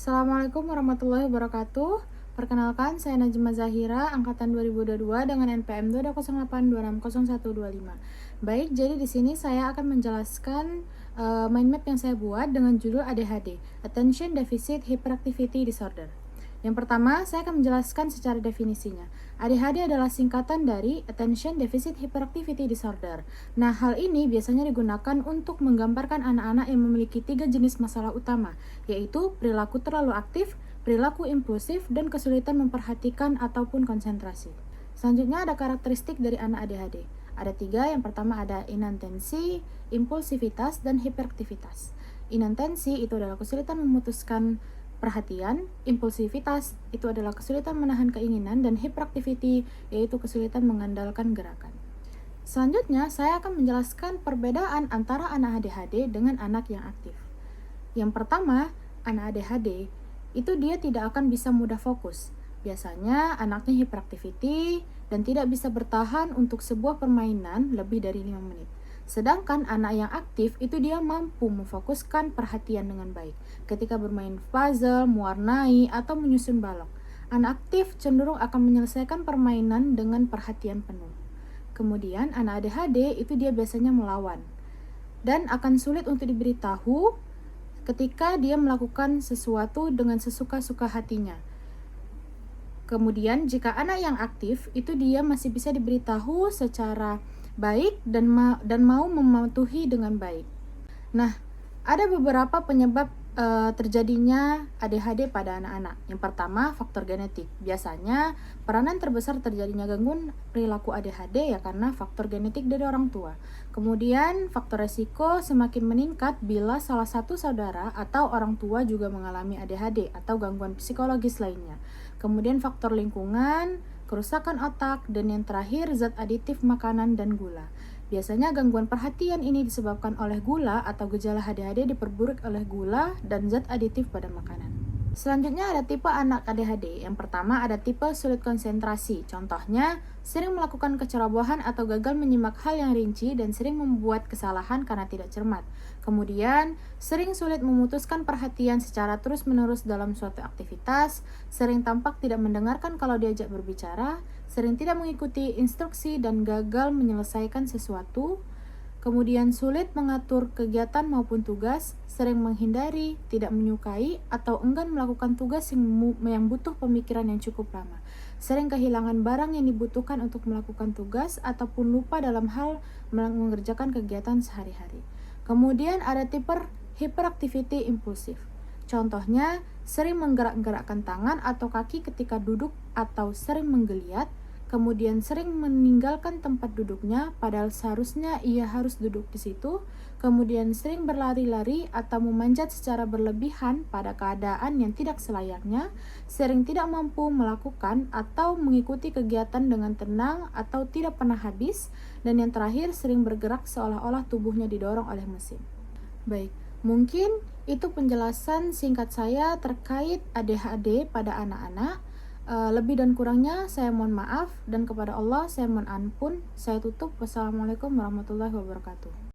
Assalamualaikum warahmatullahi wabarakatuh. Perkenalkan, saya Najma Zahira, angkatan 2022 dengan NPM 208260125. Baik, jadi di sini saya akan menjelaskan mind map yang saya buat dengan judul ADHD, Attention Deficit Hyperactivity Disorder. Yang pertama, saya akan menjelaskan secara definisinya. ADHD adalah singkatan dari Attention Deficit Hyperactivity Disorder. Nah, hal ini biasanya digunakan untuk menggambarkan anak-anak yang memiliki 3 jenis masalah utama, yaitu perilaku terlalu aktif, perilaku impulsif, dan kesulitan memperhatikan ataupun konsentrasi. Selanjutnya ada karakteristik dari anak ADHD. Ada 3, yang pertama ada inattensi, impulsivitas, dan hiperaktivitas. Inattensi itu adalah kesulitan memutuskan perhatian, impulsivitas itu adalah kesulitan menahan keinginan, dan hyperactivity yaitu kesulitan mengandalkan gerakan. Selanjutnya, saya akan menjelaskan perbedaan antara anak ADHD dengan anak yang aktif. Yang pertama, anak ADHD itu dia tidak akan bisa mudah fokus. Biasanya anaknya hyperactivity dan tidak bisa bertahan untuk sebuah permainan lebih dari 5 menit. Sedangkan anak yang aktif itu dia mampu memfokuskan perhatian dengan baik ketika bermain puzzle, mewarnai, atau menyusun balok. Anak aktif cenderung akan menyelesaikan permainan dengan perhatian penuh. Kemudian anak ADHD itu dia biasanya melawan dan akan sulit untuk diberitahu ketika dia melakukan sesuatu dengan sesuka-suka hatinya. Kemudian jika anak yang aktif itu dia masih bisa diberitahu secara baik dan mau mematuhi dengan baik. Nah, ada beberapa penyebab terjadinya ADHD pada anak-anak. Yang pertama, faktor genetik. Biasanya peranan terbesar terjadinya gangguan perilaku ADHD ya karena faktor genetik dari orang tua. Kemudian faktor resiko semakin meningkat bila salah satu saudara atau orang tua juga mengalami ADHD atau gangguan psikologis lainnya. Kemudian faktor lingkungan, kerusakan otak, dan yang terakhir zat aditif makanan dan gula. Biasanya gangguan perhatian ini disebabkan oleh gula atau gejala ADHD diperburuk oleh gula dan zat aditif pada makanan. Selanjutnya ada tipe anak ADHD. Yang pertama ada tipe sulit konsentrasi. Contohnya, sering melakukan kecerobohan atau gagal menyimak hal yang rinci dan sering membuat kesalahan karena tidak cermat. Kemudian, sering sulit memutuskan perhatian secara terus-menerus dalam suatu aktivitas, sering tampak tidak mendengarkan kalau diajak berbicara, sering tidak mengikuti instruksi dan gagal menyelesaikan sesuatu. Kemudian sulit mengatur kegiatan maupun tugas, sering menghindari, tidak menyukai, atau enggan melakukan tugas yang butuh pemikiran yang cukup lama. Sering kehilangan barang yang dibutuhkan untuk melakukan tugas, ataupun lupa dalam hal mengerjakan kegiatan sehari-hari. Kemudian ada tipe hyperactivity impulsif. Contohnya, sering menggerak-gerakkan tangan atau kaki ketika duduk atau sering menggeliat, kemudian sering meninggalkan tempat duduknya padahal seharusnya ia harus duduk di situ, kemudian sering berlari-lari atau memanjat secara berlebihan pada keadaan yang tidak selayaknya, sering tidak mampu melakukan atau mengikuti kegiatan dengan tenang atau tidak pernah habis, dan yang terakhir sering bergerak seolah-olah tubuhnya didorong oleh mesin. Baik, mungkin itu penjelasan singkat saya terkait ADHD pada anak-anak. Lebih dan kurangnya saya mohon maaf dan kepada Allah saya mohon ampun. Saya tutup. Wassalamualaikum warahmatullahi wabarakatuh.